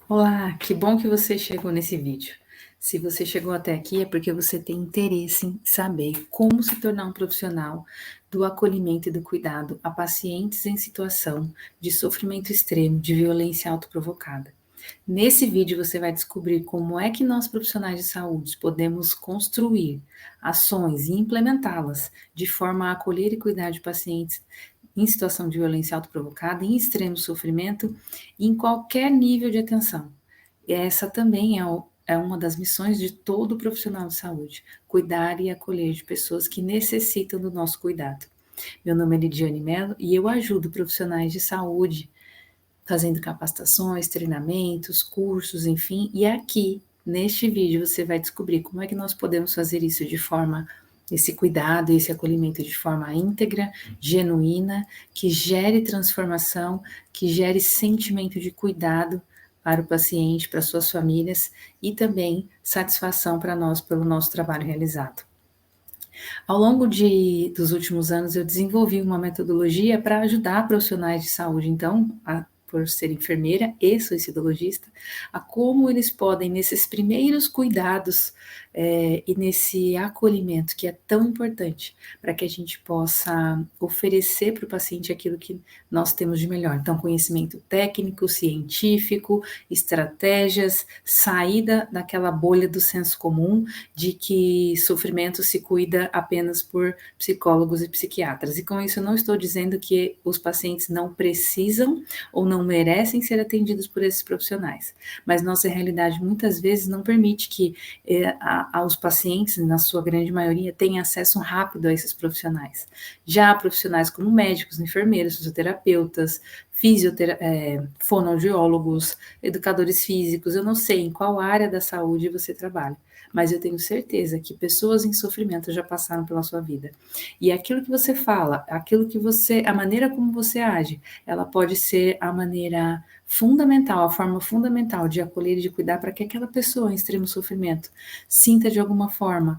Olá, que bom que você chegou nesse vídeo. Se você chegou até aqui é porque você tem interesse em saber como se tornar um profissional do acolhimento e do cuidado a pacientes em situação de sofrimento extremo, de violência autoprovocada. Nesse vídeo você vai descobrir como é que nós profissionais de saúde podemos construir ações e implementá-las de forma a acolher e cuidar de pacientes em situação de violência autoprovocada, em extremo sofrimento, em qualquer nível de atenção. E essa também é uma das missões de todo profissional de saúde, cuidar e acolher de pessoas que necessitam do nosso cuidado. Meu nome é Lidiane Mello e eu ajudo profissionais de saúde fazendo capacitações, treinamentos, cursos, enfim, e aqui neste vídeo você vai descobrir como é que nós podemos fazer isso de forma esse cuidado, esse acolhimento de forma íntegra, genuína, que gere transformação, que gere sentimento de cuidado para o paciente, para suas famílias e também satisfação para nós pelo nosso trabalho realizado. Ao longo dos últimos anos, eu desenvolvi uma metodologia para ajudar profissionais de saúde, então, por ser enfermeira e suicidologista, a como eles podem, nesses primeiros cuidados e nesse acolhimento que é tão importante, para que a gente possa oferecer para o paciente aquilo que nós temos de melhor. Então, conhecimento técnico, científico, estratégias, saída daquela bolha do senso comum de que sofrimento se cuida apenas por psicólogos e psiquiatras. E com isso eu não estou dizendo que os pacientes não precisam ou não merecem ser atendidos por esses profissionais, mas nossa realidade muitas vezes não permite que os pacientes, na sua grande maioria, tenham acesso rápido a esses profissionais. Já profissionais como médicos, enfermeiros, fisioterapeutas, fonoaudiólogos, educadores físicos, eu não sei em qual área da saúde você trabalha, mas eu tenho certeza que pessoas em sofrimento já passaram pela sua vida. E aquilo que você fala, a maneira como você age, ela pode ser a maneira fundamental, a forma fundamental de acolher e de cuidar para que aquela pessoa em extremo sofrimento sinta de alguma forma,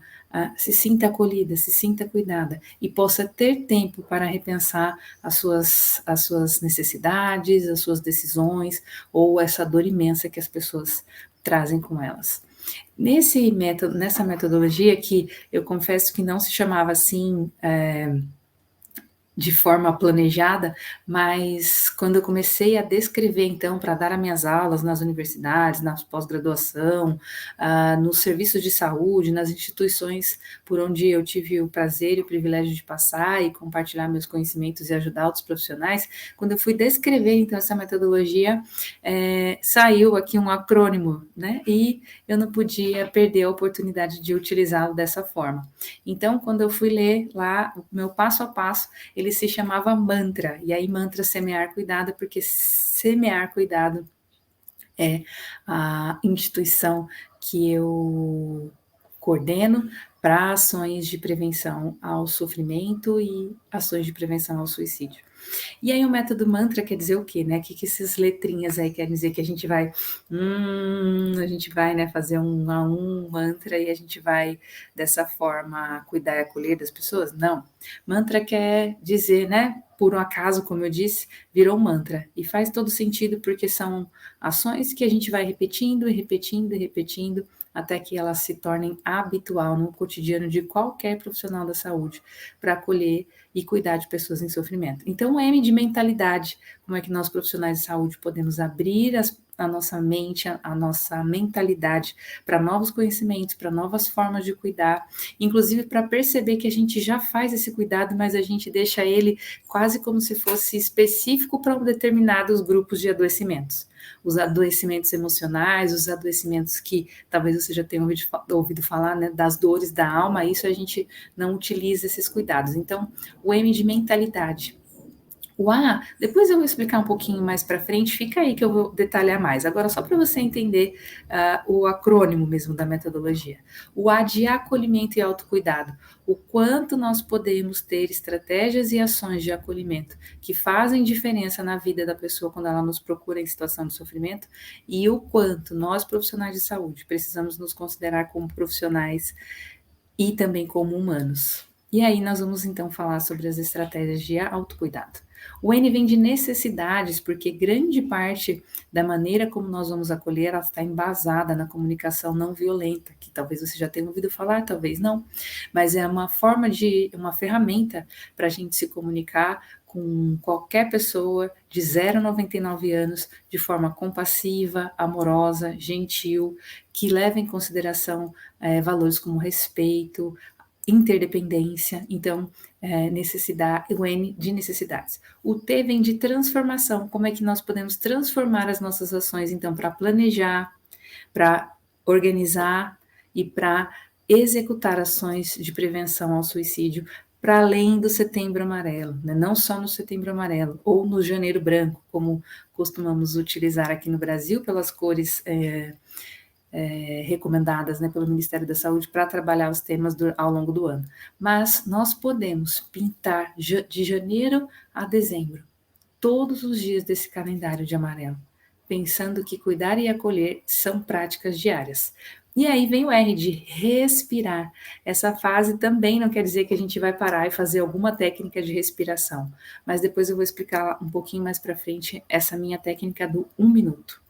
se sinta acolhida, se sinta cuidada e possa ter tempo para repensar as suas necessidades, as suas decisões ou essa dor imensa que as pessoas trazem com elas. Nessa metodologia que eu confesso que não se chamava assim, de forma planejada, mas quando eu comecei a descrever, então, para dar as minhas aulas nas universidades, na pós-graduação, nos serviços de saúde, nas instituições por onde eu tive o prazer e o privilégio de passar e compartilhar meus conhecimentos e ajudar outros profissionais, quando eu fui descrever, então, essa metodologia, saiu aqui um acrônimo, né? E eu não podia perder a oportunidade de utilizá-lo dessa forma. Então, quando eu fui ler lá o meu passo a passo, ele se chamava mantra, e aí mantra semear cuidado, porque semear cuidado é a instituição que eu coordeno para ações de prevenção ao sofrimento e ações de prevenção ao suicídio. E aí o método mantra quer dizer o quê, né? O que essas letrinhas aí querem dizer? Que a gente vai, né, fazer um mantra e a gente vai, dessa forma, cuidar e acolher das pessoas? Não. Mantra quer dizer, né, por um acaso, como eu disse, virou mantra. E faz todo sentido porque são ações que a gente vai repetindo e repetindo e repetindo até que elas se tornem habitual no cotidiano de qualquer profissional da saúde para acolher e cuidar de pessoas em sofrimento. Então, o M de mentalidade, como é que nós profissionais de saúde podemos abrir a nossa mente, a nossa mentalidade para novos conhecimentos, para novas formas de cuidar, inclusive para perceber que a gente já faz esse cuidado, mas a gente deixa ele quase como se fosse específico para determinados grupos de adoecimentos. Os adoecimentos emocionais, os adoecimentos que talvez você já tenha ouvido falar, né, das dores da alma, isso a gente não utiliza esses cuidados. Então, o M de mentalidade. O A, depois eu vou explicar um pouquinho mais para frente, fica aí que eu vou detalhar mais. Agora, só para você entender o acrônimo mesmo da metodologia. O A de acolhimento e autocuidado. O quanto nós podemos ter estratégias e ações de acolhimento que fazem diferença na vida da pessoa quando ela nos procura em situação de sofrimento e o quanto nós, profissionais de saúde, precisamos nos considerar como profissionais e também como humanos. E aí nós vamos então falar sobre as estratégias de autocuidado. O N vem de necessidades, porque grande parte da maneira como nós vamos acolher, ela está embasada na comunicação não violenta, que talvez você já tenha ouvido falar, talvez não, mas é uma uma ferramenta para a gente se comunicar com qualquer pessoa de 0 a 99 anos, de forma compassiva, amorosa, gentil, que leva em consideração valores como respeito, interdependência, então, necessidade, o N de necessidades. O T vem de transformação, como é que nós podemos transformar as nossas ações, então, para planejar, para organizar e para executar ações de prevenção ao suicídio, para além do Setembro Amarelo, né? Não só no Setembro Amarelo, ou no Janeiro Branco, como costumamos utilizar aqui no Brasil, pelas cores recomendadas, né, pelo Ministério da Saúde para trabalhar os temas ao longo do ano. Mas nós podemos pintar de janeiro a dezembro, todos os dias desse calendário de amarelo, pensando que cuidar e acolher são práticas diárias. E aí vem o R de respirar. Essa fase também não quer dizer que a gente vai parar e fazer alguma técnica de respiração, mas depois eu vou explicar um pouquinho mais para frente essa minha técnica do 1 minuto.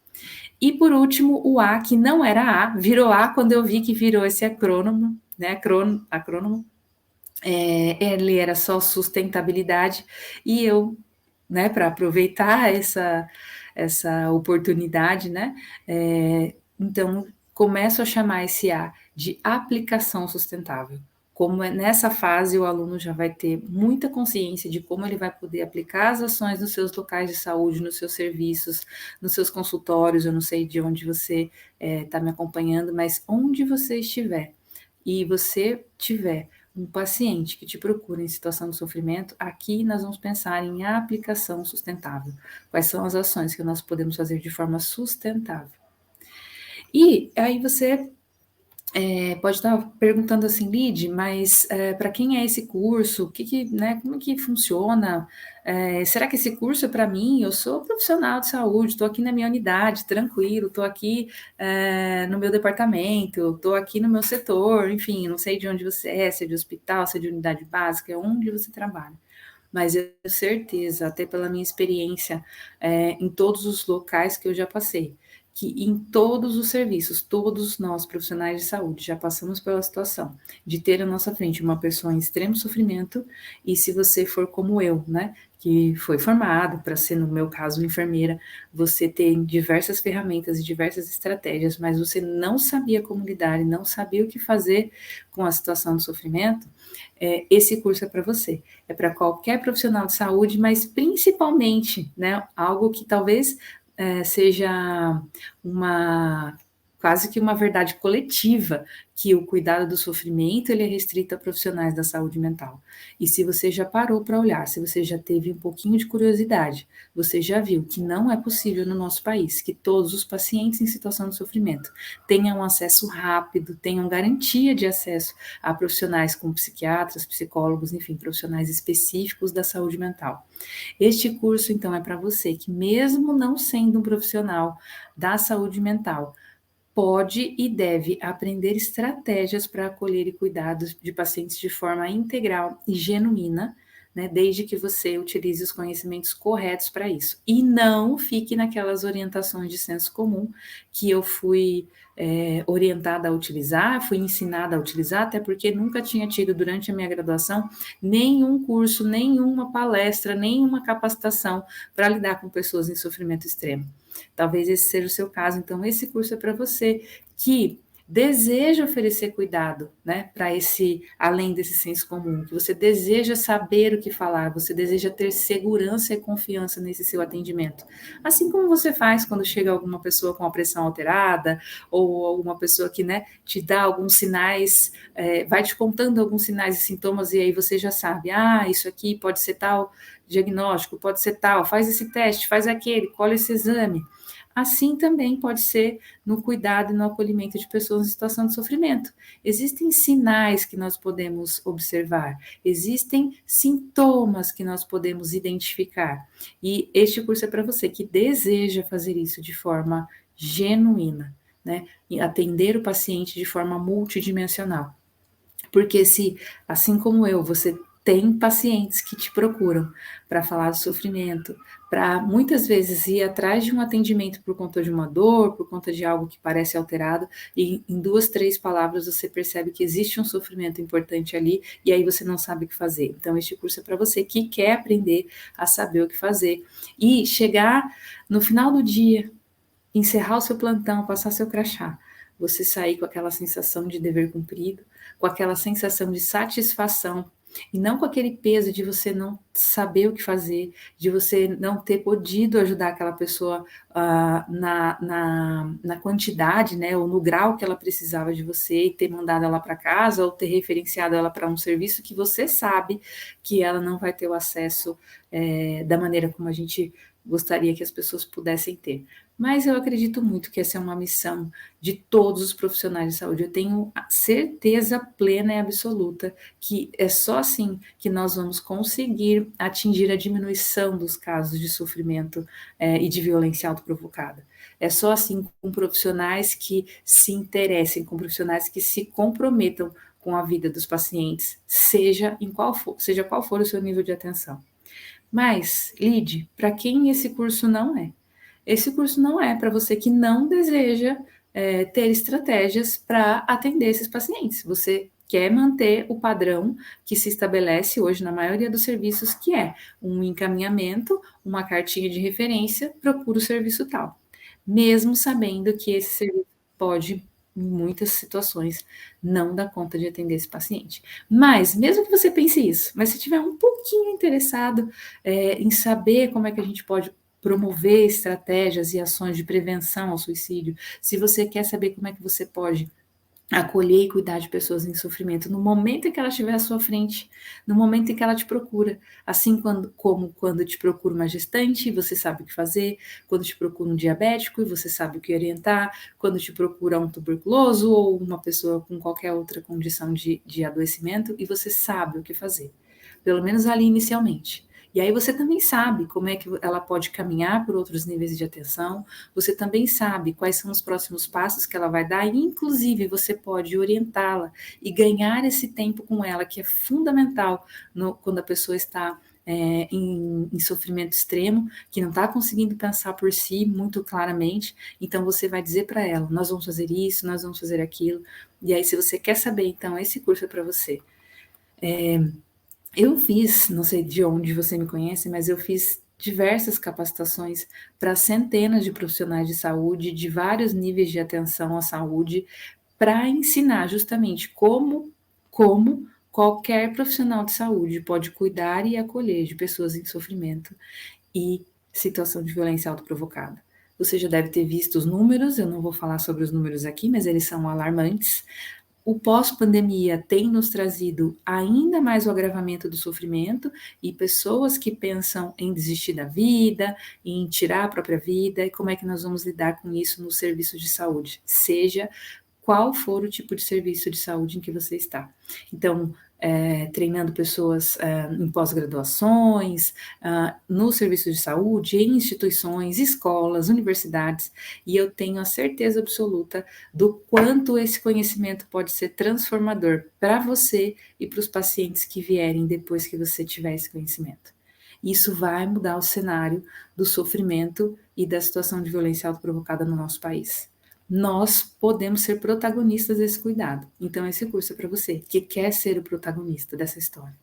E por último, o A, que não era A, virou A quando eu vi que virou esse acrônomo, né? Acrônomo. Ele era só sustentabilidade, e eu, né, para aproveitar essa oportunidade, né? Então, começo a chamar esse A de aplicação sustentável. Como nessa fase o aluno já vai ter muita consciência de como ele vai poder aplicar as ações nos seus locais de saúde, nos seus serviços, nos seus consultórios, eu não sei de onde você está me acompanhando, mas onde você estiver e você tiver um paciente que te procura em situação de sofrimento, aqui nós vamos pensar em aplicação sustentável. Quais são as ações que nós podemos fazer de forma sustentável? E aí você pode estar perguntando assim, Lid, mas para quem é esse curso? Né, como que funciona? Será que esse curso é para mim? Eu sou profissional de saúde, estou aqui na minha unidade, tranquilo, estou aqui no meu departamento, estou aqui no meu setor, enfim, não sei de onde você é, se é de hospital, se é de unidade básica, onde você trabalha. Mas eu tenho certeza, até pela minha experiência em todos os locais que eu já passei, que em todos os serviços, todos nós profissionais de saúde já passamos pela situação de ter à nossa frente uma pessoa em extremo sofrimento, e se você for como eu, né, que foi formado para ser, no meu caso, enfermeira, você tem diversas ferramentas e diversas estratégias, mas você não sabia como lidar e não sabia o que fazer com a situação do sofrimento, esse curso é para você. É para qualquer profissional de saúde, mas principalmente, né, algo que talvez seja quase que uma verdade coletiva, que o cuidado do sofrimento ele é restrito a profissionais da saúde mental. E se você já parou para olhar, se você já teve um pouquinho de curiosidade, você já viu que não é possível no nosso país que todos os pacientes em situação de sofrimento tenham acesso rápido, tenham garantia de acesso a profissionais como psiquiatras, psicólogos, enfim, profissionais específicos da saúde mental. Este curso, então, é para você que, mesmo não sendo um profissional da saúde mental, pode e deve aprender estratégias para acolher e cuidar de pacientes de forma integral e genuína, né, desde que você utilize os conhecimentos corretos para isso. E não fique naquelas orientações de senso comum que eu fui orientada a utilizar, fui ensinada a utilizar, até porque nunca tinha tido durante a minha graduação nenhum curso, nenhuma palestra, nenhuma capacitação para lidar com pessoas em sofrimento extremo. Talvez esse seja o seu caso, então esse curso é para você que deseja oferecer cuidado, né, para além desse senso comum, que você deseja saber o que falar, você deseja ter segurança e confiança nesse seu atendimento. Assim como você faz quando chega alguma pessoa com a pressão alterada, ou alguma pessoa que, né, te dá alguns sinais, vai te contando alguns sinais e sintomas, e aí você já sabe, isso aqui pode ser tal diagnóstico, pode ser tal, faz esse teste, faz aquele, colhe esse exame. Assim também pode ser no cuidado e no acolhimento de pessoas em situação de sofrimento. Existem sinais que nós podemos observar, existem sintomas que nós podemos identificar. E este curso é para você que deseja fazer isso de forma genuína, né? E atender o paciente de forma multidimensional. Porque se, assim como eu, você tem pacientes que te procuram para falar do sofrimento, para muitas vezes ir atrás de um atendimento por conta de uma dor, por conta de algo que parece alterado, e em 2, 3 palavras você percebe que existe um sofrimento importante ali, e aí você não sabe o que fazer. Então, este curso é para você que quer aprender a saber o que fazer. E chegar no final do dia, encerrar o seu plantão, passar seu crachá, você sair com aquela sensação de dever cumprido, com aquela sensação de satisfação, e não com aquele peso de você não saber o que fazer, de você não ter podido ajudar aquela pessoa na quantidade, né, ou no grau que ela precisava de você, e ter mandado ela para casa, ou ter referenciado ela para um serviço que você sabe que ela não vai ter o acesso da maneira como a gente gostaria que as pessoas pudessem ter. Mas eu acredito muito que essa é uma missão de todos os profissionais de saúde. Eu tenho a certeza plena e absoluta que é só assim que nós vamos conseguir atingir a diminuição dos casos de sofrimento e de violência autoprovocada. É só assim com profissionais que se interessem, com profissionais que se comprometam com a vida dos pacientes, seja qual for o seu nível de atenção. Mas, Lide, para quem esse curso não é? Esse curso não é para você que não deseja ter estratégias para atender esses pacientes. Você quer manter o padrão que se estabelece hoje na maioria dos serviços, que é um encaminhamento, uma cartinha de referência, procura o serviço tal. Mesmo sabendo que esse serviço pode, em muitas situações, não dar conta de atender esse paciente. Mas, mesmo que você pense isso, mas se tiver um pouquinho interessado em saber como é que a gente pode promover estratégias e ações de prevenção ao suicídio, se você quer saber como é que você pode acolher e cuidar de pessoas em sofrimento no momento em que ela estiver à sua frente, no momento em que ela te procura, assim como quando te procura uma gestante e você sabe o que fazer, quando te procura um diabético e você sabe o que orientar, quando te procura um tuberculoso ou uma pessoa com qualquer outra condição de adoecimento e você sabe o que fazer, pelo menos ali inicialmente. E aí você também sabe como é que ela pode caminhar por outros níveis de atenção, você também sabe quais são os próximos passos que ela vai dar, e inclusive você pode orientá-la e ganhar esse tempo com ela, que é fundamental quando a pessoa está em sofrimento extremo, que não está conseguindo pensar por si muito claramente, então você vai dizer para ela, nós vamos fazer isso, nós vamos fazer aquilo, e aí se você quer saber, então esse curso é para você. Eu fiz, não sei de onde você me conhece, mas eu fiz diversas capacitações para centenas de profissionais de saúde, de vários níveis de atenção à saúde, para ensinar justamente como qualquer profissional de saúde pode cuidar e acolher de pessoas em sofrimento e situação de violência autoprovocada. Você já deve ter visto os números, eu não vou falar sobre os números aqui, mas eles são alarmantes. O pós-pandemia tem nos trazido ainda mais o agravamento do sofrimento e pessoas que pensam em desistir da vida, em tirar a própria vida, e como é que nós vamos lidar com isso no serviço de saúde, seja qual for o tipo de serviço de saúde em que você está. Então, treinando pessoas em pós-graduações, no serviço de saúde, em instituições, escolas, universidades, e eu tenho a certeza absoluta do quanto esse conhecimento pode ser transformador para você e para os pacientes que vierem depois que você tiver esse conhecimento. Isso vai mudar o cenário do sofrimento e da situação de violência autoprovocada no nosso país. Nós podemos ser protagonistas desse cuidado. Então, esse curso é para você que quer ser o protagonista dessa história.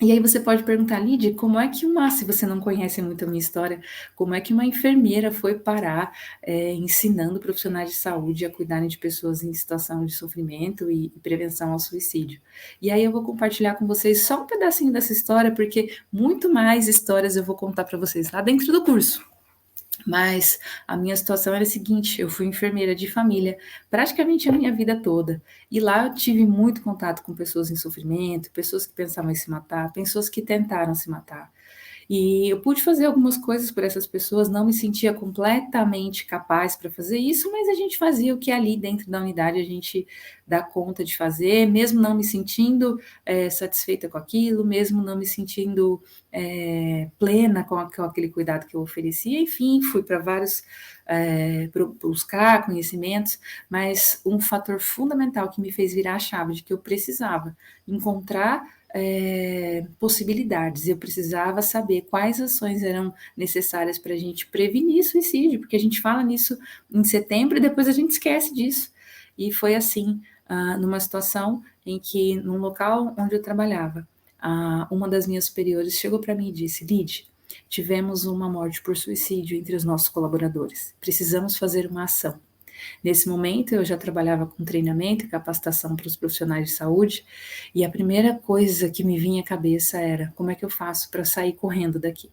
E aí você pode perguntar, Lídia, como é que se você não conhece muito a minha história, como é que uma enfermeira foi parar ensinando profissionais de saúde a cuidarem de pessoas em situação de sofrimento e prevenção ao suicídio? E aí eu vou compartilhar com vocês só um pedacinho dessa história, porque muito mais histórias eu vou contar para vocês lá dentro do curso. Mas a minha situação era a seguinte, eu fui enfermeira de família praticamente a minha vida toda, e lá eu tive muito contato com pessoas em sofrimento, pessoas que pensavam em se matar, pessoas que tentaram se matar. E eu pude fazer algumas coisas por essas pessoas, não me sentia completamente capaz para fazer isso, mas a gente fazia o que ali dentro da unidade a gente dá conta de fazer, mesmo não me sentindo satisfeita com aquilo, mesmo não me sentindo plena com aquele cuidado que eu oferecia. Enfim, fui para vários buscar conhecimentos, mas um fator fundamental que me fez virar a chave de que eu precisava encontrar possibilidades. Eu precisava saber quais ações eram necessárias para a gente prevenir suicídio, porque a gente fala nisso em setembro e depois a gente esquece disso. E foi assim, numa situação em que, num local onde eu trabalhava, uma das minhas superiores chegou para mim e disse: Lide, tivemos uma morte por suicídio entre os nossos colaboradores. Precisamos fazer uma ação. Nesse momento, eu já trabalhava com treinamento e capacitação para os profissionais de saúde, e a primeira coisa que me vinha à cabeça era: como é que eu faço para sair correndo daqui?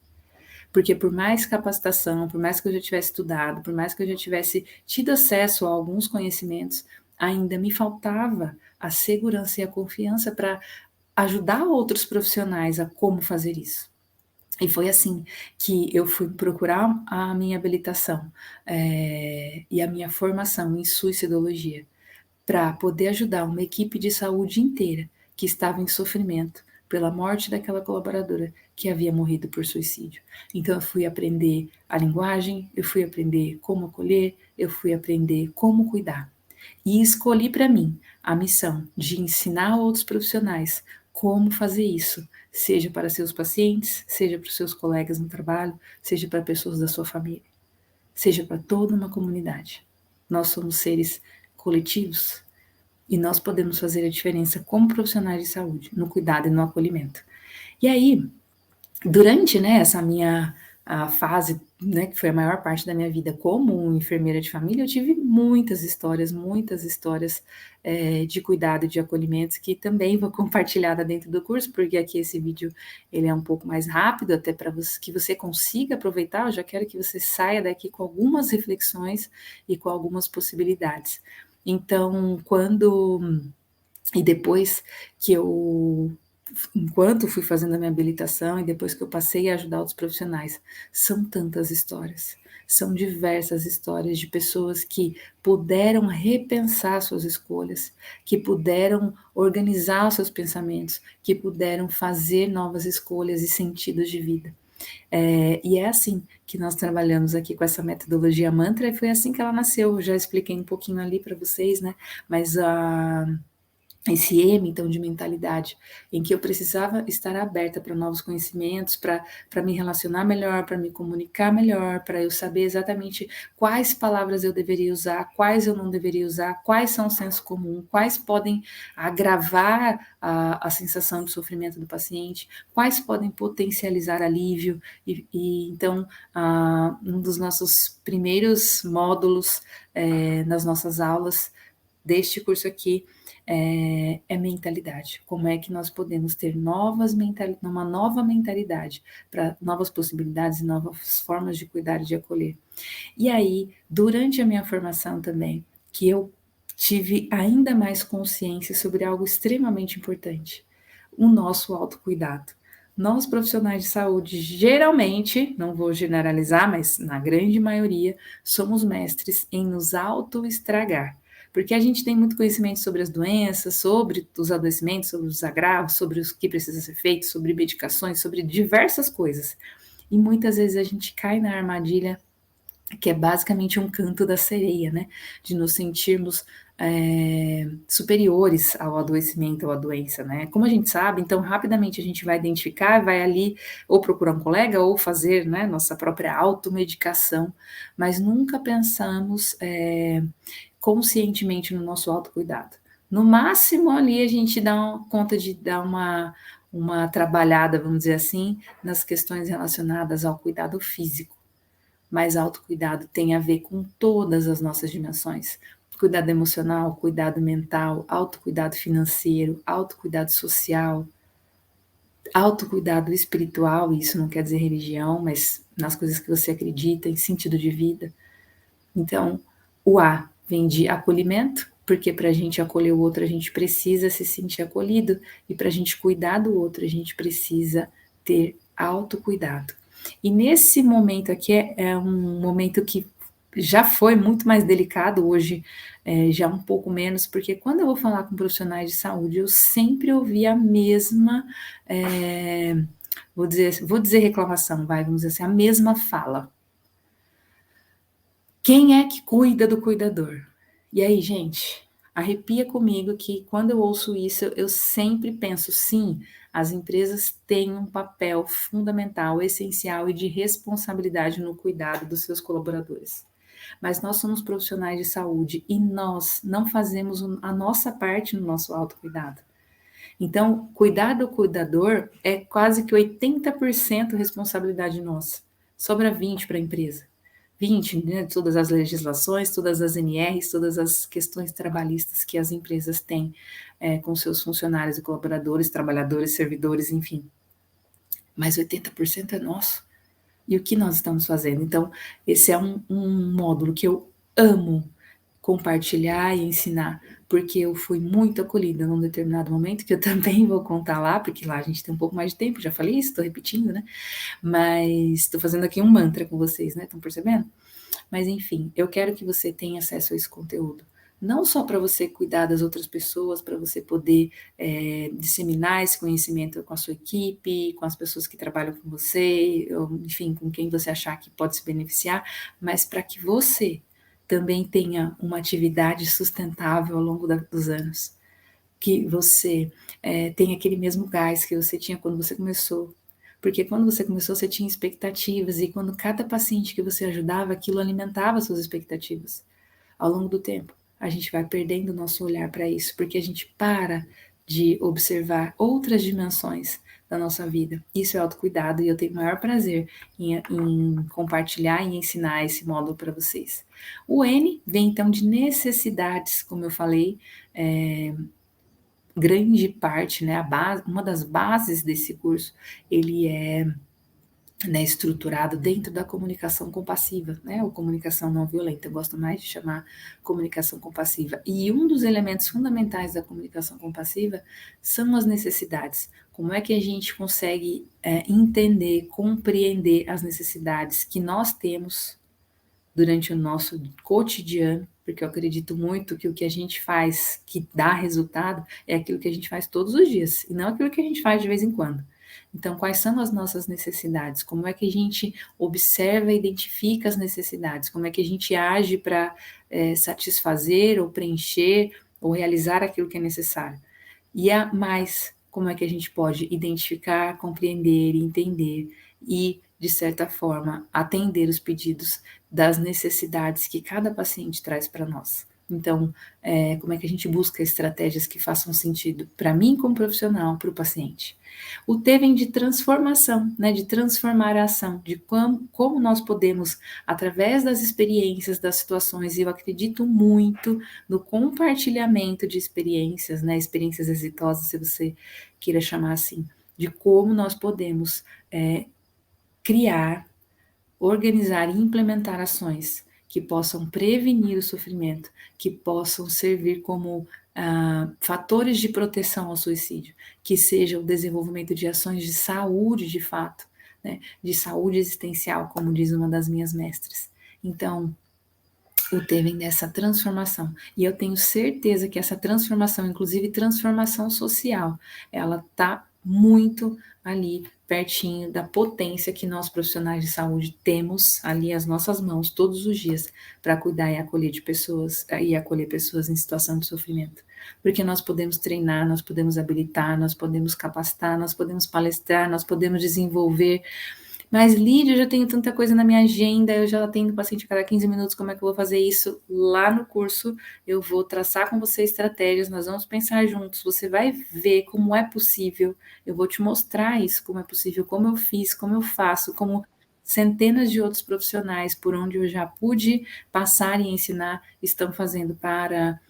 Porque por mais capacitação, por mais que eu já tivesse estudado, por mais que eu já tivesse tido acesso a alguns conhecimentos, ainda me faltava a segurança e a confiança para ajudar outros profissionais a como fazer isso. E foi assim que eu fui procurar a minha habilitação, e a minha formação em suicidologia, para poder ajudar uma equipe de saúde inteira que estava em sofrimento pela morte daquela colaboradora que havia morrido por suicídio. Então eu fui aprender a linguagem, eu fui aprender como acolher, eu fui aprender como cuidar. E escolhi para mim a missão de ensinar outros profissionais como fazer isso, seja para seus pacientes, seja para os seus colegas no trabalho, seja para pessoas da sua família, seja para toda uma comunidade. Nós somos seres coletivos e nós podemos fazer a diferença como profissionais de saúde, no cuidado e no acolhimento. E aí, durante, né, essa minha fase, né, que foi a maior parte da minha vida como enfermeira de família, eu tive muitas histórias de cuidado e de acolhimento que também vou compartilhar dentro do curso, porque aqui esse vídeo ele é um pouco mais rápido, até para que você consiga aproveitar. Eu já quero que você saia daqui com algumas reflexões e com algumas possibilidades. Então, depois que enquanto fui fazendo a minha habilitação e depois que eu passei a ajudar outros profissionais, são tantas histórias, são diversas histórias de pessoas que puderam repensar suas escolhas, que puderam organizar os seus pensamentos, que puderam fazer novas escolhas e sentidos de vida. E é assim que nós trabalhamos aqui com essa metodologia mantra, e foi assim que ela nasceu. Eu já expliquei um pouquinho ali para vocês, né? Mas esse M, então, de mentalidade, em que eu precisava estar aberta para novos conhecimentos, para me relacionar melhor, para me comunicar melhor, para eu saber exatamente quais palavras eu deveria usar, quais eu não deveria usar, quais são o senso comum, quais podem agravar a sensação de sofrimento do paciente, quais podem potencializar alívio. Então, um dos nossos primeiros módulos nas nossas aulas deste curso aqui é mentalidade. Como é que nós podemos ter uma nova mentalidade para novas possibilidades e novas formas de cuidar e de acolher. E aí, durante a minha formação também, que eu tive ainda mais consciência sobre algo extremamente importante: o nosso autocuidado. Nós, profissionais de saúde, geralmente, não vou generalizar, mas na grande maioria, somos mestres em nos autoestragar. Porque a gente tem muito conhecimento sobre as doenças, sobre os adoecimentos, sobre os agravos, sobre o que precisa ser feito, sobre medicações, sobre diversas coisas. E muitas vezes a gente cai na armadilha que é basicamente um canto da sereia, né? De nos sentirmos superiores ao adoecimento ou à doença, né? Como a gente sabe, então rapidamente a gente vai identificar, vai ali ou procurar um colega ou fazer, né, nossa própria automedicação, mas nunca pensamos conscientemente no nosso autocuidado. No máximo ali a gente dá conta de dar uma trabalhada, vamos dizer assim, nas questões relacionadas ao cuidado físico. Mas autocuidado tem a ver com todas as nossas dimensões. Cuidado emocional, cuidado mental, autocuidado financeiro, autocuidado social, autocuidado espiritual, isso não quer dizer religião, mas nas coisas que você acredita, em sentido de vida. Então, o A vem de acolhimento, porque para a gente acolher o outro, a gente precisa se sentir acolhido, e para a gente cuidar do outro, a gente precisa ter autocuidado. E nesse momento aqui é um momento que já foi muito mais delicado, hoje já um pouco menos, porque quando eu vou falar com profissionais de saúde, eu sempre ouvi a mesma, vou dizer reclamação, vamos dizer assim, a mesma fala. Quem é que cuida do cuidador? E aí, gente, arrepia comigo que quando eu ouço isso, eu sempre penso, sim, as empresas têm um papel fundamental, essencial e de responsabilidade no cuidado dos seus colaboradores. Mas nós somos profissionais de saúde e nós não fazemos a nossa parte no nosso autocuidado. Então, cuidar do cuidador é quase que 80% responsabilidade nossa. Sobra 20 para a empresa. 20, né, todas as legislações, todas as NRs, todas as questões trabalhistas que as empresas têm com seus funcionários e colaboradores, trabalhadores, servidores, enfim. Mas 80% é nosso. E o que nós estamos fazendo? Então, esse é um módulo que eu amo compartilhar e ensinar, porque eu fui muito acolhida num determinado momento, que eu também vou contar lá, porque lá a gente tem um pouco mais de tempo, já falei isso, estou repetindo, né? Mas estou fazendo aqui um mantra com vocês, né? Estão percebendo? Mas enfim, eu quero que você tenha acesso a esse conteúdo. Não só para você cuidar das outras pessoas, para você poder disseminar esse conhecimento com a sua equipe, com as pessoas que trabalham com você, ou, enfim, com quem você achar que pode se beneficiar, mas para que você também tenha uma atividade sustentável ao longo dos anos. Que você tenha aquele mesmo gás que você tinha quando você começou. Porque quando você começou, você tinha expectativas, e quando cada paciente que você ajudava, aquilo alimentava suas expectativas. Ao longo do tempo, a gente vai perdendo o nosso olhar para isso, porque a gente para de observar outras dimensões da nossa vida. Isso é autocuidado e eu tenho o maior prazer em compartilhar e ensinar esse módulo para vocês. O N vem então de necessidades, como eu falei, grande parte, né, uma das bases desse curso, ele é estruturado dentro da comunicação compassiva, né, ou comunicação não violenta, eu gosto mais de chamar comunicação compassiva. E um dos elementos fundamentais da comunicação compassiva são as necessidades. Como é que a gente consegue entender, compreender as necessidades que nós temos durante o nosso cotidiano, porque eu acredito muito que o que a gente faz que dá resultado é aquilo que a gente faz todos os dias, e não aquilo que a gente faz de vez em quando. Então, quais são as nossas necessidades? Como é que a gente observa e identifica as necessidades? Como é que a gente age para satisfazer ou preencher ou realizar aquilo que é necessário? E a mais, como é que a gente pode identificar, compreender, entender e, de certa forma, atender os pedidos das necessidades que cada paciente traz para nós. Então, como é que a gente busca estratégias que façam sentido para mim como profissional, para o paciente. O T vem de transformação, né, de transformar a ação, de como nós podemos, através das experiências, das situações, e eu acredito muito no compartilhamento de experiências, né, experiências exitosas, se você queira chamar assim, de como nós podemos criar, organizar e implementar ações que possam prevenir o sofrimento, que possam servir como fatores de proteção ao suicídio, que seja o desenvolvimento de ações de saúde de fato, né, de saúde existencial, como diz uma das minhas mestras. Então, o T vem dessa transformação. E eu tenho certeza que essa transformação, inclusive transformação social, ela está muito ali pertinho da potência que nós profissionais de saúde temos ali às nossas mãos todos os dias para cuidar e acolher de pessoas e acolher pessoas em situação de sofrimento. Porque nós podemos treinar, nós podemos habilitar, nós podemos capacitar, nós podemos palestrar, nós podemos desenvolver. Mas, Lídia, eu já tenho tanta coisa na minha agenda, eu já atendo paciente a cada 15 minutos, como é que eu vou fazer isso? Lá no curso, eu vou traçar com você estratégias, nós vamos pensar juntos, você vai ver como é possível, eu vou te mostrar isso, como é possível, como eu fiz, como eu faço, como centenas de outros profissionais, por onde eu já pude passar e ensinar, estão fazendo para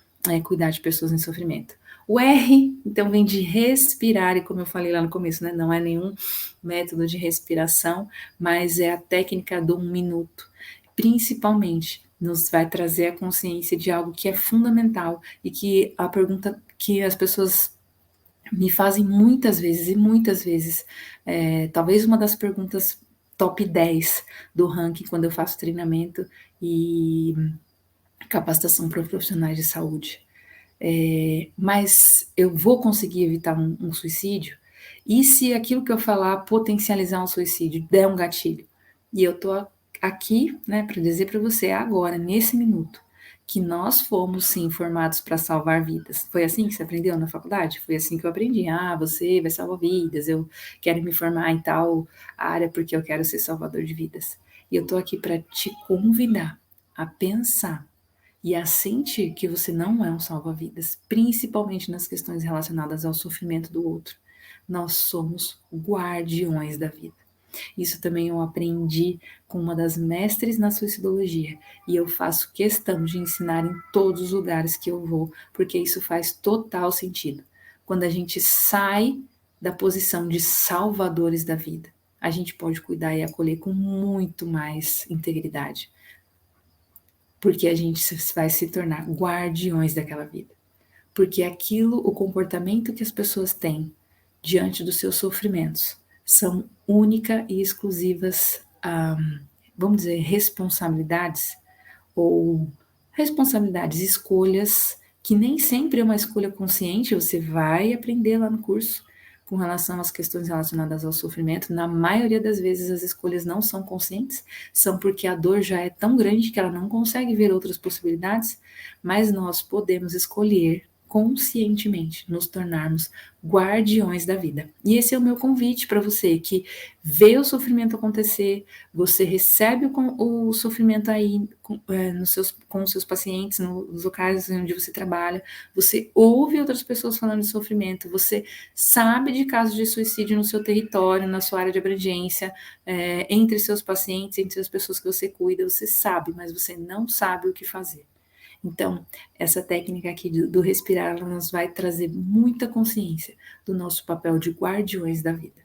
cuidar de pessoas em sofrimento. O R, então, vem de respirar, e como eu falei lá no começo, né, não é nenhum método de respiração, mas é a técnica do 1 minuto. Principalmente, nos vai trazer a consciência de algo que é fundamental e que a pergunta que as pessoas me fazem muitas vezes, talvez uma das perguntas top 10 do ranking quando eu faço treinamento e capacitação para profissionais de saúde. Mas eu vou conseguir evitar um suicídio? E se aquilo que eu falar potencializar um suicídio, der um gatilho? E eu tô aqui, né, para dizer para você agora, nesse minuto, que nós fomos sim formados para salvar vidas. Foi assim que você aprendeu na faculdade? Foi assim que eu aprendi. Ah, você vai salvar vidas, eu quero me formar em tal área porque eu quero ser salvador de vidas. E eu tô aqui para te convidar a pensar e a sentir que você não é um salva-vidas, principalmente nas questões relacionadas ao sofrimento do outro. Nós somos guardiões da vida. Isso também eu aprendi com uma das mestres na suicidologia, e eu faço questão de ensinar em todos os lugares que eu vou, porque isso faz total sentido. Quando a gente sai da posição de salvadores da vida, a gente pode cuidar e acolher com muito mais integridade, porque a gente vai se tornar guardiões daquela vida. Porque aquilo, o comportamento que as pessoas têm diante dos seus sofrimentos, são única e exclusivas, vamos dizer, responsabilidades, escolhas, que nem sempre é uma escolha consciente, você vai aprender lá no curso com relação às questões relacionadas ao sofrimento. Na maioria das vezes as escolhas não são conscientes, são porque a dor já é tão grande que ela não consegue ver outras possibilidades, mas nós podemos escolher conscientemente nos tornarmos guardiões da vida. E esse é o meu convite para você que vê o sofrimento acontecer, você recebe o sofrimento aí com os seus pacientes, nos locais onde você trabalha, você ouve outras pessoas falando de sofrimento, você sabe de casos de suicídio no seu território, na sua área de abrangência, entre seus pacientes, entre as pessoas que você cuida, você sabe, mas você não sabe o que fazer. Então, essa técnica aqui do respirar, ela nos vai trazer muita consciência do nosso papel de guardiões da vida.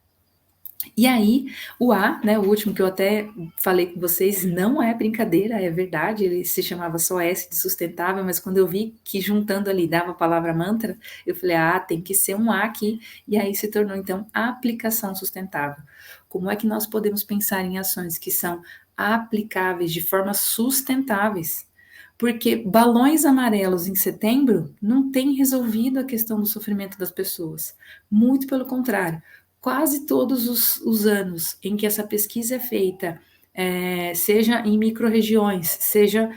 E aí, o A, né, o último que eu até falei com vocês, não é brincadeira, é verdade, ele se chamava só S de sustentável, mas quando eu vi que juntando ali dava a palavra mantra, eu falei, tem que ser um A aqui, e aí se tornou então aplicação sustentável. Como é que nós podemos pensar em ações que são aplicáveis de forma sustentáveis? Porque balões amarelos em setembro não tem resolvido a questão do sofrimento das pessoas. Muito pelo contrário, quase todos os anos em que essa pesquisa é feita, seja em micro-regiões, seja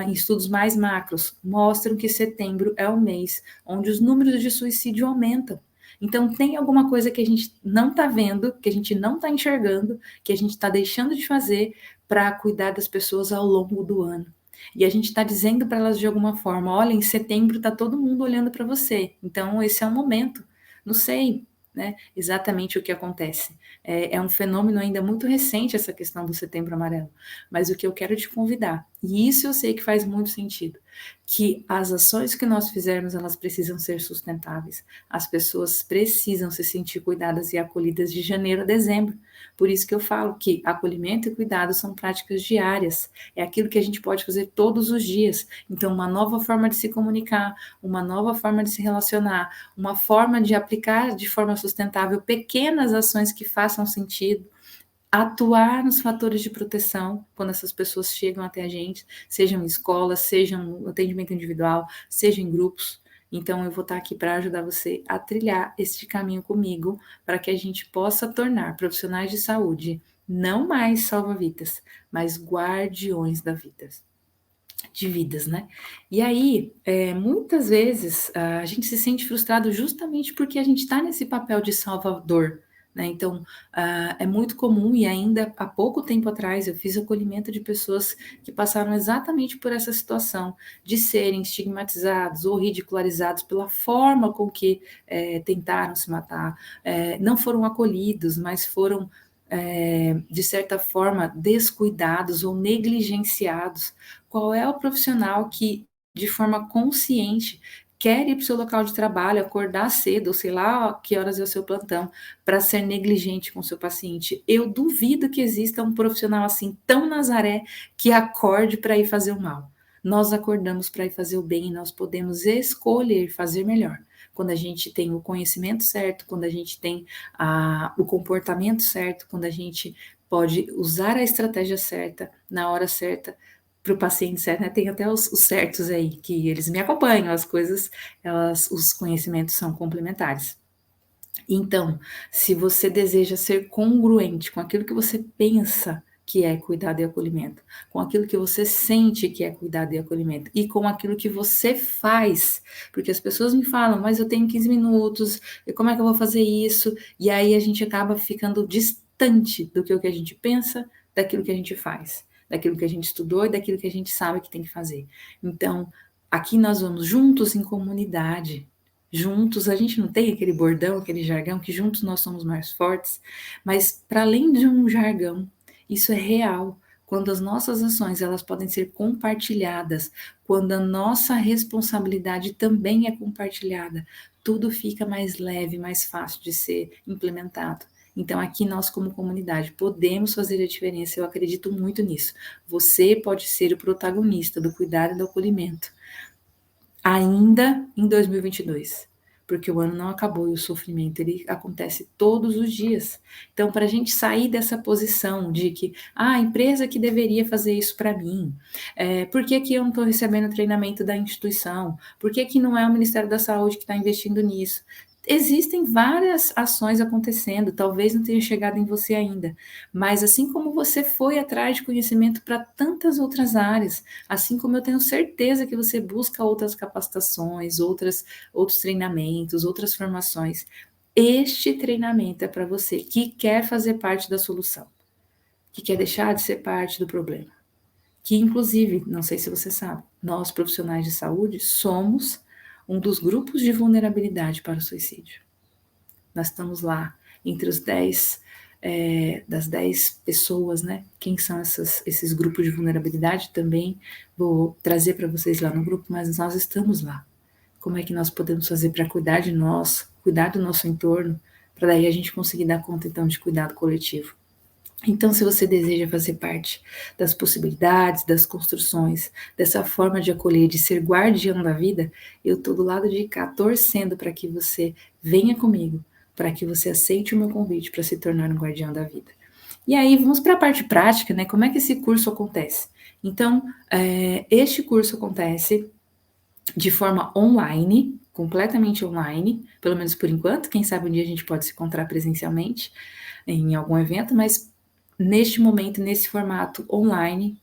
em estudos mais macros, mostram que setembro é o mês onde os números de suicídio aumentam. Então, tem alguma coisa que a gente não está vendo, que a gente não está enxergando, que a gente está deixando de fazer para cuidar das pessoas ao longo do ano. E a gente está dizendo para elas de alguma forma: olha, em setembro está todo mundo olhando para você, então esse é o momento. Não sei, né, exatamente o que acontece. É um fenômeno ainda muito recente essa questão do Setembro Amarelo, mas o que eu quero te convidar, e isso eu sei que faz muito sentido, que as ações que nós fizermos, elas precisam ser sustentáveis. As pessoas precisam se sentir cuidadas e acolhidas de janeiro a dezembro. Por isso que eu falo que acolhimento e cuidado são práticas diárias. É aquilo que a gente pode fazer todos os dias. Então, uma nova forma de se comunicar, uma nova forma de se relacionar, uma forma de aplicar de forma sustentável pequenas ações que façam sentido, atuar nos fatores de proteção quando essas pessoas chegam até a gente, sejam em escolas, sejam no atendimento individual, seja em grupos. Então, eu vou estar aqui para ajudar você a trilhar este caminho comigo, para que a gente possa tornar profissionais de saúde não mais salva-vidas, mas guardiões de vidas, né? E aí, muitas vezes, a gente se sente frustrado justamente porque a gente está nesse papel de salvador, né? Então, é muito comum, e ainda há pouco tempo atrás eu fiz acolhimento de pessoas que passaram exatamente por essa situação de serem estigmatizados ou ridicularizados pela forma com que tentaram se matar, não foram acolhidos, mas foram de certa forma descuidados ou negligenciados. Qual é o profissional que, de forma consciente, quer ir para o seu local de trabalho, acordar cedo, ou sei lá que horas é o seu plantão, para ser negligente com o seu paciente? Eu duvido que exista um profissional assim, tão Nazaré, que acorde para ir fazer o mal. Nós acordamos para ir fazer o bem e nós podemos escolher fazer melhor. Quando a gente tem o conhecimento certo, quando a gente tem o comportamento certo, quando a gente pode usar a estratégia certa, na hora certa, para o paciente certo, né? Tem até os certos aí, que eles me acompanham, as coisas, os conhecimentos são complementares. Então, se você deseja ser congruente com aquilo que você pensa que é cuidado e acolhimento, com aquilo que você sente que é cuidado e acolhimento, e com aquilo que você faz, porque as pessoas me falam, mas eu tenho 15 minutos, e como é que eu vou fazer isso? E aí a gente acaba ficando distante do que a gente pensa, daquilo que a gente faz, daquilo que a gente estudou e daquilo que a gente sabe que tem que fazer. Então, aqui nós vamos juntos em comunidade, juntos, a gente não tem aquele bordão, aquele jargão, que juntos nós somos mais fortes, mas para além de um jargão, isso é real. Quando as nossas ações elas podem ser compartilhadas, quando a nossa responsabilidade também é compartilhada, tudo fica mais leve, mais fácil de ser implementado. Então, aqui nós, como comunidade, podemos fazer a diferença. Eu acredito muito nisso. Você pode ser o protagonista do cuidado e do acolhimento, ainda em 2022, porque o ano não acabou e o sofrimento ele acontece todos os dias. Então, para a gente sair dessa posição de que a empresa que deveria fazer isso para mim, por que eu não estou recebendo treinamento da instituição? Por que não é o Ministério da Saúde que está investindo nisso? Existem várias ações acontecendo, talvez não tenha chegado em você ainda, mas assim como você foi atrás de conhecimento para tantas outras áreas, assim como eu tenho certeza que você busca outras capacitações, outros treinamentos, outras formações, este treinamento é para você que quer fazer parte da solução, que quer deixar de ser parte do problema. Que, inclusive, não sei se você sabe, nós profissionais de saúde somos um dos grupos de vulnerabilidade para o suicídio. Nós estamos lá entre os 10, das 10 pessoas, né? Quem são esses grupos de vulnerabilidade também vou trazer para vocês lá no grupo, mas nós estamos lá. Como é que nós podemos fazer para cuidar de nós, cuidar do nosso entorno, para daí a gente conseguir dar conta, então, de cuidado coletivo? Então, se você deseja fazer parte das possibilidades, das construções, dessa forma de acolher, de ser guardião da vida, eu estou do lado de cá, torcendo para que você venha comigo, para que você aceite o meu convite para se tornar um guardião da vida. E aí, vamos para a parte prática, né? Como é que esse curso acontece? Então, este curso acontece de forma online, completamente online, pelo menos por enquanto. Quem sabe um dia a gente pode se encontrar presencialmente em algum evento, mas neste momento, nesse formato online,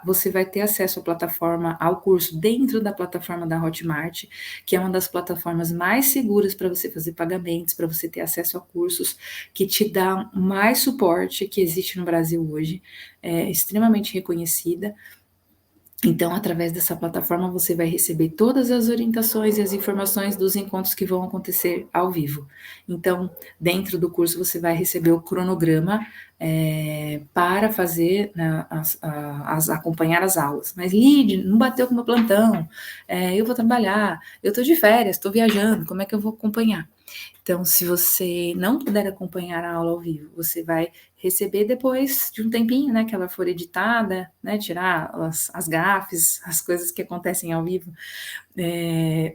você vai ter acesso à plataforma, ao curso dentro da plataforma da Hotmart, que é uma das plataformas mais seguras para você fazer pagamentos, para você ter acesso a cursos, que te dá mais suporte que existe no Brasil hoje, é extremamente reconhecida. Então, através dessa plataforma, você vai receber todas as orientações e as informações dos encontros que vão acontecer ao vivo. Então, dentro do curso, você vai receber o cronograma para fazer, né, acompanhar as aulas. Mas, Lid, não bateu com o meu plantão, eu vou trabalhar, eu estou de férias, estou viajando, como é que eu vou acompanhar? Então, se você não puder acompanhar a aula ao vivo, você vai receber depois de um tempinho, né, que ela for editada, né, tirar as gafes, as coisas que acontecem ao vivo,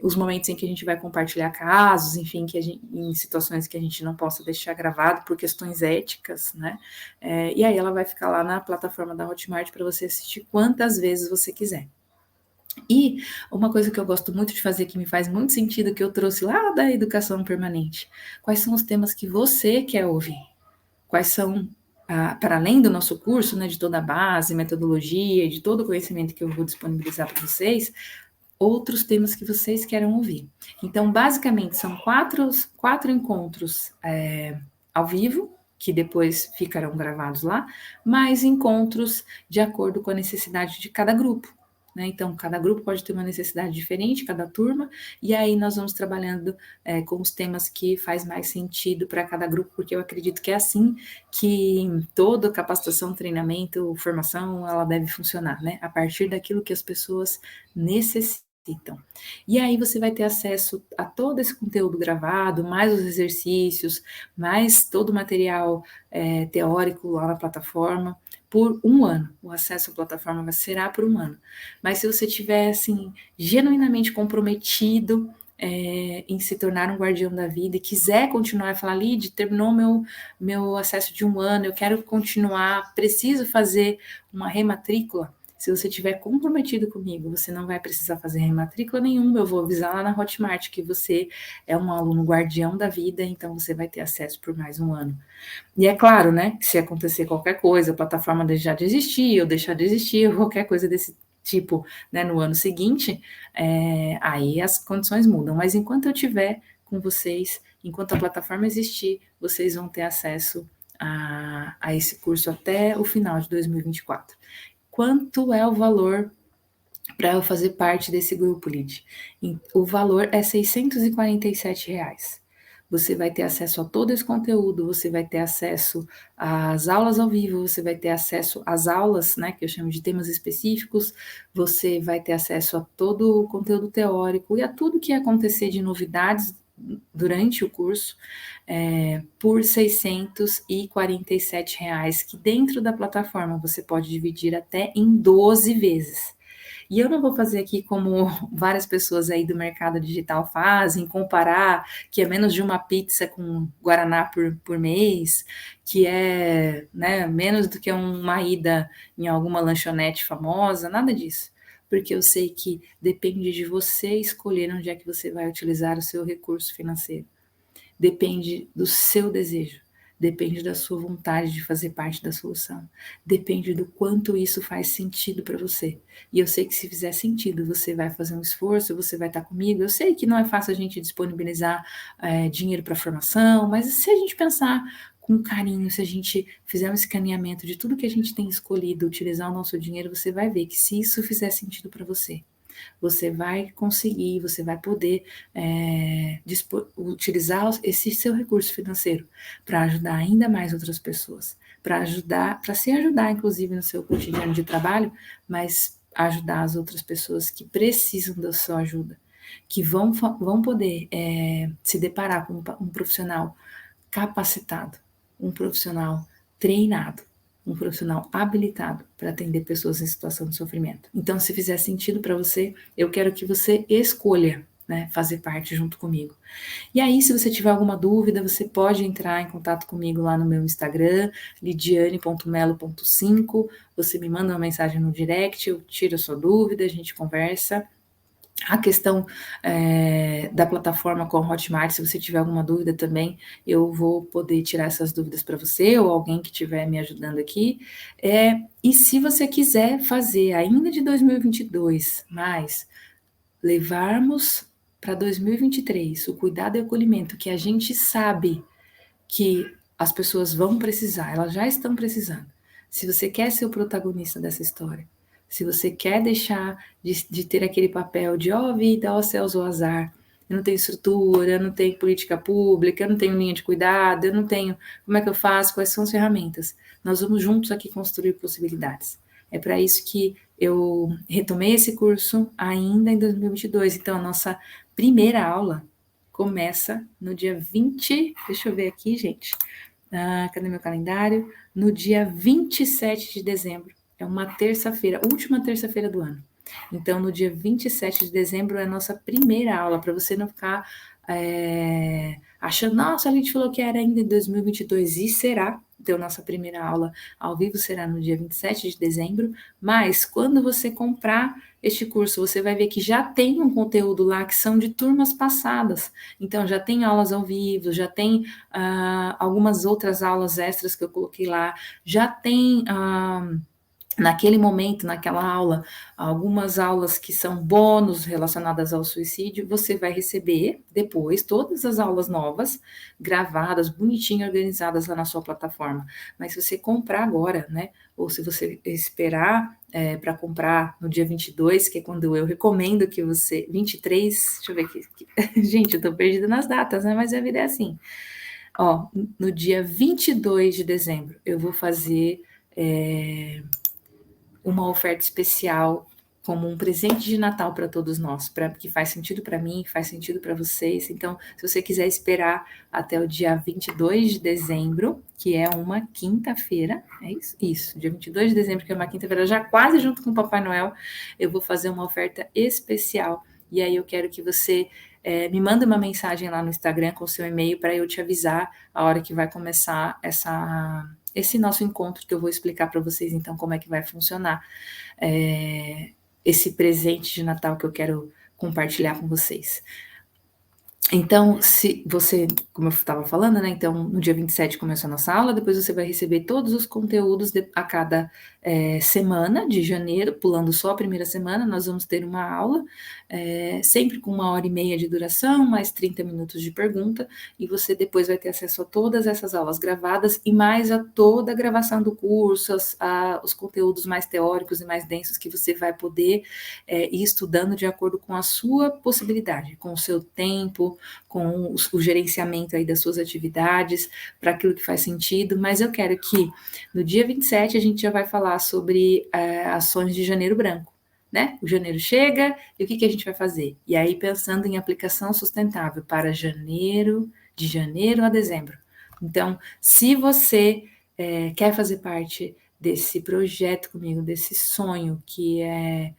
os momentos em que a gente vai compartilhar casos, enfim, em situações que a gente não possa deixar gravado por questões éticas, né, e aí ela vai ficar lá na plataforma da Hotmart para você assistir quantas vezes você quiser. E uma coisa que eu gosto muito de fazer, que me faz muito sentido, que eu trouxe lá da educação permanente. Quais são os temas que você quer ouvir? Quais são, para além do nosso curso, né, de toda a base, metodologia, de todo o conhecimento que eu vou disponibilizar para vocês, outros temas que vocês queiram ouvir. Então, basicamente, são quatro encontros ao vivo, que depois ficarão gravados lá, mais encontros de acordo com a necessidade de cada grupo. Né? Então, cada grupo pode ter uma necessidade diferente, cada turma, e aí nós vamos trabalhando com os temas que faz mais sentido para cada grupo, porque eu acredito que é assim que toda capacitação, treinamento, formação, ela deve funcionar, né? A partir daquilo que as pessoas necessitam. E aí você vai ter acesso a todo esse conteúdo gravado, mais os exercícios, mais todo o material teórico lá na plataforma, por um ano. O acesso à plataforma será por um ano. Mas se você estiver, assim, genuinamente comprometido em se tornar um guardião da vida e quiser continuar a falar, Lid, terminou meu acesso de um ano, eu quero continuar, preciso fazer uma rematrícula, Se você estiver comprometido comigo, você não vai precisar fazer rematrícula nenhuma, eu vou avisar lá na Hotmart que você é um aluno guardião da vida, então você vai ter acesso por mais um ano. E é claro, né, que se acontecer qualquer coisa, a plataforma deixar de existir, ou deixar de existir, ou qualquer coisa desse tipo, né, no ano seguinte, aí as condições mudam. Mas enquanto eu tiver com vocês, enquanto a plataforma existir, vocês vão ter acesso a esse curso até o final de 2024. Quanto é o valor para eu fazer parte desse grupo, Lid? O valor é R$ 647. Você vai ter acesso a todo esse conteúdo, você vai ter acesso às aulas ao vivo, você vai ter acesso às aulas, né, que eu chamo de temas específicos, você vai ter acesso a todo o conteúdo teórico e a tudo que acontecer de novidades durante o curso, por R$ 647, que dentro da plataforma você pode dividir até em 12 vezes. E eu não vou fazer aqui como várias pessoas aí do mercado digital fazem, comparar que é menos de uma pizza com Guaraná por mês, que é, né, menos do que uma ida em alguma lanchonete famosa, nada disso. Porque eu sei que depende de você escolher onde é que você vai utilizar o seu recurso financeiro. Depende do seu desejo, depende da sua vontade de fazer parte da solução, depende do quanto isso faz sentido para você. E eu sei que se fizer sentido, você vai fazer um esforço, você vai estar comigo. Eu sei que não é fácil a gente disponibilizar dinheiro para formação, mas se a gente pensar com carinho, se a gente fizer um escaneamento de tudo que a gente tem escolhido, utilizar o nosso dinheiro, você vai ver que se isso fizer sentido para você, você vai conseguir, você vai poder utilizar esse seu recurso financeiro para ajudar ainda mais outras pessoas, para ajudar, para se ajudar, inclusive, no seu cotidiano de trabalho, mas ajudar as outras pessoas que precisam da sua ajuda, que vão poder se deparar com um profissional capacitado, um profissional treinado, um profissional habilitado para atender pessoas em situação de sofrimento. Então, se fizer sentido para você, eu quero que você escolha, né, fazer parte junto comigo. E aí, se você tiver alguma dúvida, você pode entrar em contato comigo lá no meu Instagram, lidiane.melo.5. Você me manda uma mensagem no direct, eu tiro a sua dúvida, a gente conversa. A questão da plataforma com a Hotmart, se você tiver alguma dúvida também, eu vou poder tirar essas dúvidas para você ou alguém que estiver me ajudando aqui. E se você quiser fazer ainda de 2022, mas levarmos para 2023 o cuidado e acolhimento que a gente sabe que as pessoas vão precisar, elas já estão precisando. Se você quer ser o protagonista dessa história, se você quer deixar de ter aquele papel de ó vida, ó céus, ó azar, eu não tenho estrutura, eu não tenho política pública, eu não tenho linha de cuidado, eu não tenho como é que eu faço, quais são as ferramentas. Nós vamos juntos aqui construir possibilidades. É para isso que eu retomei esse curso ainda em 2022. Então, a nossa primeira aula começa no dia 20, deixa eu ver aqui, gente. Cadê meu calendário? No dia 27 de dezembro. É uma terça-feira, última terça-feira do ano. Então, no dia 27 de dezembro é a nossa primeira aula, para você não ficar achando, nossa, a gente falou que era ainda em 2022, e será. Então, nossa primeira aula ao vivo será no dia 27 de dezembro, mas quando você comprar este curso, você vai ver que já tem um conteúdo lá que são de turmas passadas. Então, já tem aulas ao vivo, já tem algumas outras aulas extras que eu coloquei lá, já tem naquele momento, naquela aula, algumas aulas que são bônus relacionadas ao suicídio, você vai receber depois todas as aulas novas, gravadas, bonitinho, organizadas lá na sua plataforma. Mas se você comprar agora, né, ou se você esperar para comprar no dia 22, que é quando eu recomendo que você... 23, deixa eu ver aqui. Gente, eu tô perdida nas datas, né, mas a vida é assim. Ó, no dia 22 de dezembro, eu vou fazer uma oferta especial como um presente de Natal para todos nós, que faz sentido para mim, faz sentido para vocês. Então, se você quiser esperar até o dia 22 de dezembro, que é uma quinta-feira, é isso? Isso, dia 22 de dezembro, que é uma quinta-feira, já quase junto com o Papai Noel, eu vou fazer uma oferta especial. E aí eu quero que você me mande uma mensagem lá no Instagram com o seu e-mail para eu te avisar a hora que vai começar esse nosso encontro que eu vou explicar para vocês, então, como é que vai funcionar esse presente de Natal que eu quero compartilhar com vocês. Então, se você, como eu estava falando, né? Então, no dia 27 começa a nossa aula, depois você vai receber todos os conteúdos a cada semana de janeiro, pulando só a primeira semana, nós vamos ter uma aula, sempre com 1h30 de duração, mais 30 minutos de pergunta, e você depois vai ter acesso a todas essas aulas gravadas e mais a toda a gravação do curso, os conteúdos mais teóricos e mais densos que você vai poder ir estudando de acordo com a sua possibilidade, com o seu tempo, com o gerenciamento aí das suas atividades, para aquilo que faz sentido, mas eu quero que no dia 27 a gente já vai falar sobre ações de janeiro branco, né? O janeiro chega e o que a gente vai fazer? E aí pensando em aplicação sustentável para janeiro, de janeiro a dezembro. Então, se você quer fazer parte desse projeto comigo, desse sonho que é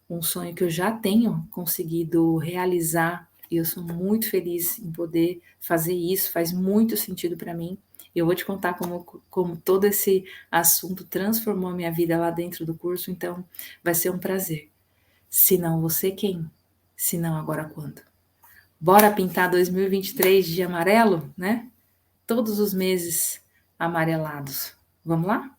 um sonho que eu já tenho conseguido realizar, e eu sou muito feliz em poder fazer isso, faz muito sentido para mim. Eu vou te contar como todo esse assunto transformou a minha vida lá dentro do curso, então vai ser um prazer. Se não você, quem? Se não agora quando? Bora pintar 2023 de amarelo, né? Todos os meses amarelados. Vamos lá?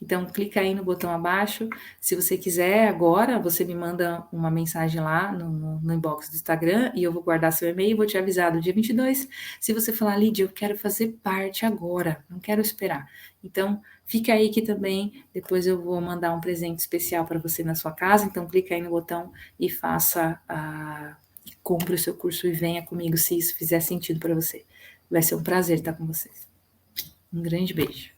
Então, clica aí no botão abaixo. Se você quiser, agora, você me manda uma mensagem lá no inbox do Instagram e eu vou guardar seu e-mail e vou te avisar do dia 22. Se você falar, Lídia, eu quero fazer parte agora, não quero esperar. Então, fica aí que também, depois eu vou mandar um presente especial para você na sua casa. Então, clica aí no botão e compre o seu curso e venha comigo se isso fizer sentido para você. Vai ser um prazer estar com vocês. Um grande beijo.